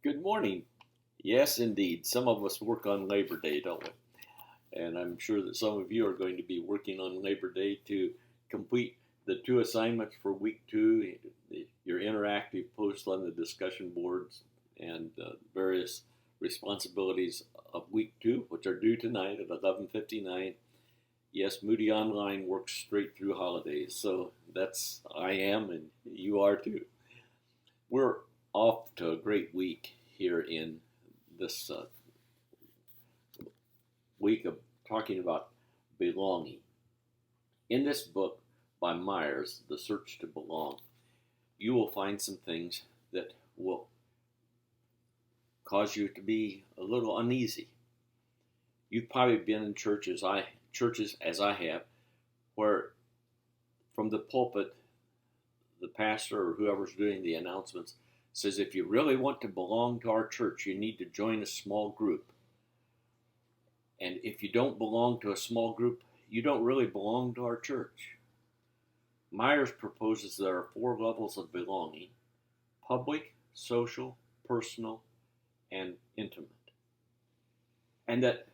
Good morning. Yes, indeed. Some of us work on Labor Day, don't we? And I'm sure that some of you are going to be working on Labor Day to complete the two assignments for week two, your interactive post on the discussion boards, and various responsibilities of week two, which are due tonight at 11:59. Yes, Moody Online works straight through holidays, so I am, and you are too. We're off to a great week here in this week of talking about belonging. In this book by Myers, The Search to Belong, you will find some things that will cause you to be a little uneasy. You've probably been in churches as I have, where from the pulpit, the pastor or whoever's doing the announcements says, if you really want to belong to our church, you need to join a small group. And if you don't belong to a small group, you don't really belong to our church. Myers proposes there are 4 levels of belonging: public, social, personal, and intimate. And that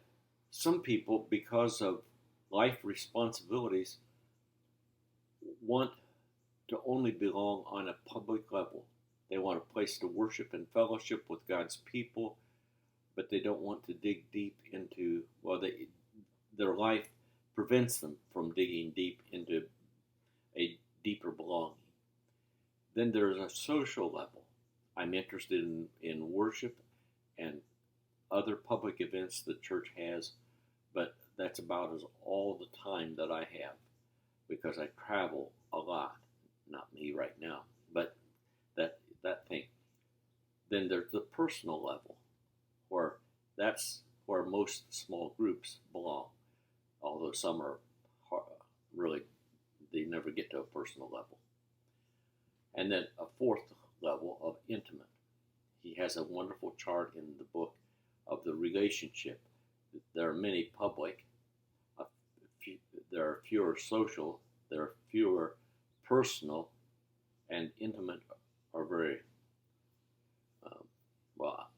some people, because of life responsibilities, want to only belong on a public level. They want a place to worship and fellowship with God's people, but they don't want to dig deep into, their life prevents them from digging deep into a deeper belonging. Then there's a social level. I'm interested in worship and other public events the church has, but that's about as all the time that I have because I travel a lot. Not me right now, but that thing. Then there's the personal level, where that's where most small groups belong, although some are really, they never get to a personal level. And then a 4th level of intimate. He has a wonderful chart in the book of the relationship. There are many public, there are fewer social, there are fewer personal, and intimate are very,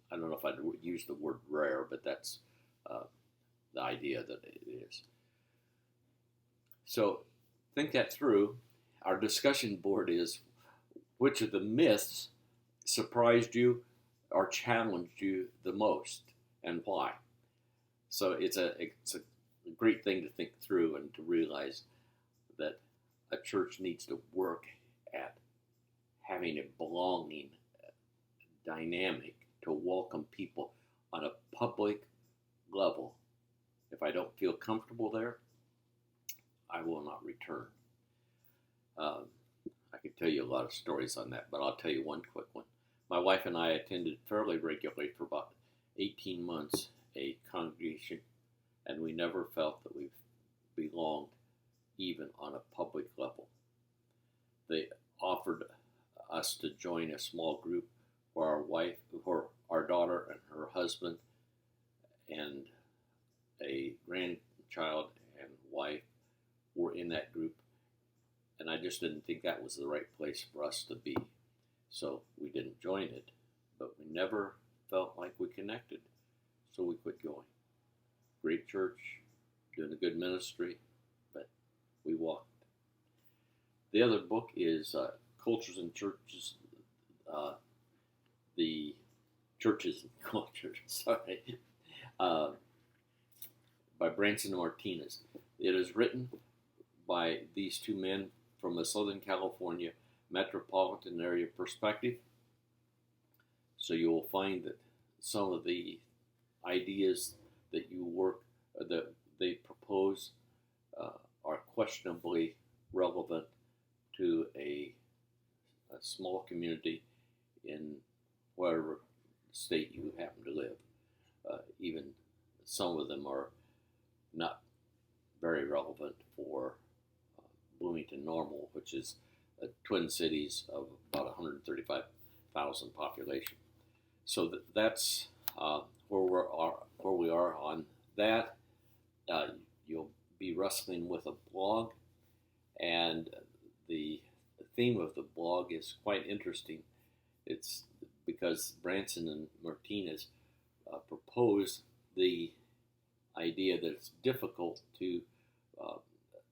I don't know if I'd use the word rare, but that's the idea that it is. So think that through. Our discussion board is, which of the myths surprised you or challenged you the most, and why? So it's a great thing to think through and to realize that a church needs to work at having a belonging dynamic to welcome people on a public level. If I don't feel comfortable there, I will not return. I could tell you a lot of stories on that, but I'll tell you one quick one. My wife and I attended fairly regularly for about 18 months a congregation, and we never felt that we belonged even on a public level. They offered us to join a small group where our daughter and her husband and a grandchild and wife were in that group, and I just didn't think that was the right place for us to be. So we didn't join it, but we never felt like we connected, so we quit going. Great church, doing a good ministry, but we walked. The other book is Cultures and Churches, the Churches and Cultures, by Branson Martinez. It is written by these two men from a Southern California metropolitan area perspective. So you will find that some of the ideas that that they propose are questionably relevant to a small community in whatever state you happen to live. Even some of them are not very relevant for Bloomington Normal, which is Twin Cities of about 135,000 population. So that's where we are on that. You'll be wrestling with a blog, and the theme of the blog is quite interesting. It's because Branson and Martinez proposed the idea that it's difficult to uh,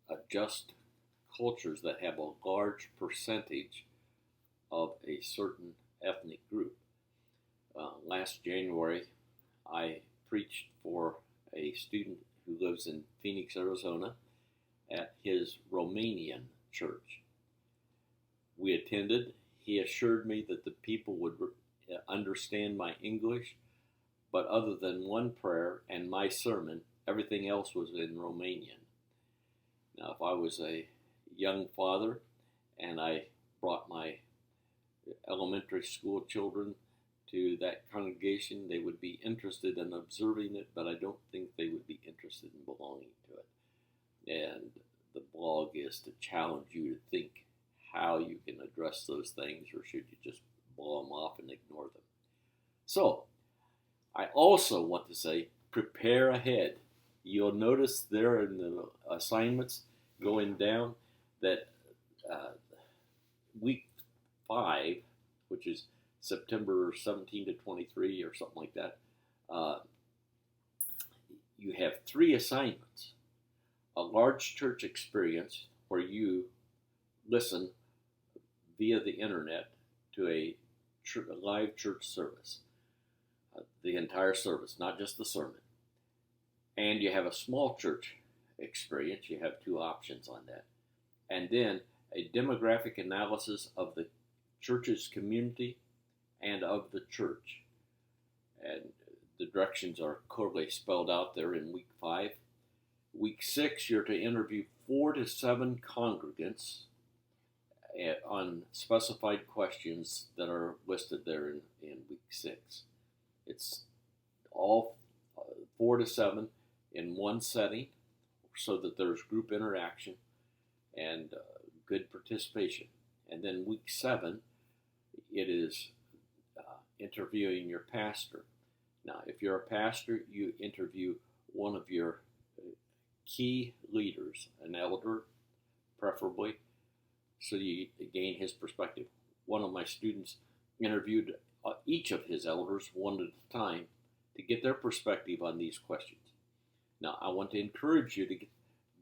adjust cultures that have a large percentage of a certain ethnic group. Last January, I preached for a student who lives in Phoenix, Arizona, at his Romanian church. We attended. He assured me that the people would understand my English, but other than one prayer and my sermon, everything else was in Romanian. Now, if I was a young father and I brought my elementary school children to that congregation, they would be interested in observing it, but I don't think they would be interested in belonging to it. And the blog is to challenge you to think how you can address those things, or should you just blow them off and ignore them. So, I also want to say, prepare ahead. You'll notice there in the assignments going down that week 5, which is September 17 to 23 or something like that, you have 3 assignments. A large church experience where you listen via the internet to a live church service, the entire service, not just the sermon. And you have a small church experience. You have 2 options on that. And then a demographic analysis of the church's community and of the church. And the directions are clearly spelled out there in week 5. Week 6, you're to interview 4 to 7 congregants on specified questions that are listed there in week 6. It's all 4 to 7 in one setting so that there's group interaction and good participation. And then week 7, it is interviewing your pastor. Now, if you're a pastor, you interview one of your key leaders, an elder, preferably, so you gain his perspective. One of my students interviewed each of his elders one at a time to get their perspective on these questions. Now, I want to encourage you to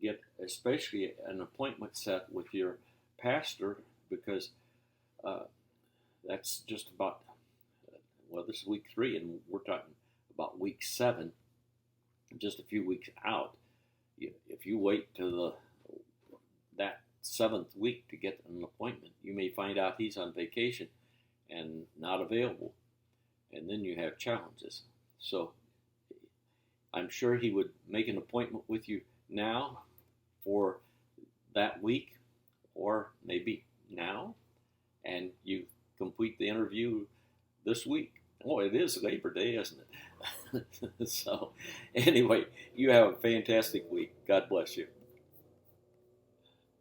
get especially an appointment set with your pastor, because that's just about, well, this is week 3, and we're talking about week 7, just a few weeks out. If you wait till that 7th week to get an appointment, you may find out he's on vacation and not available, and then you have challenges. So I'm sure he would make an appointment with you now for that week, or maybe now, and you complete the interview this week. Oh, it is Labor Day, isn't it? So, anyway, you have a fantastic week. God bless you.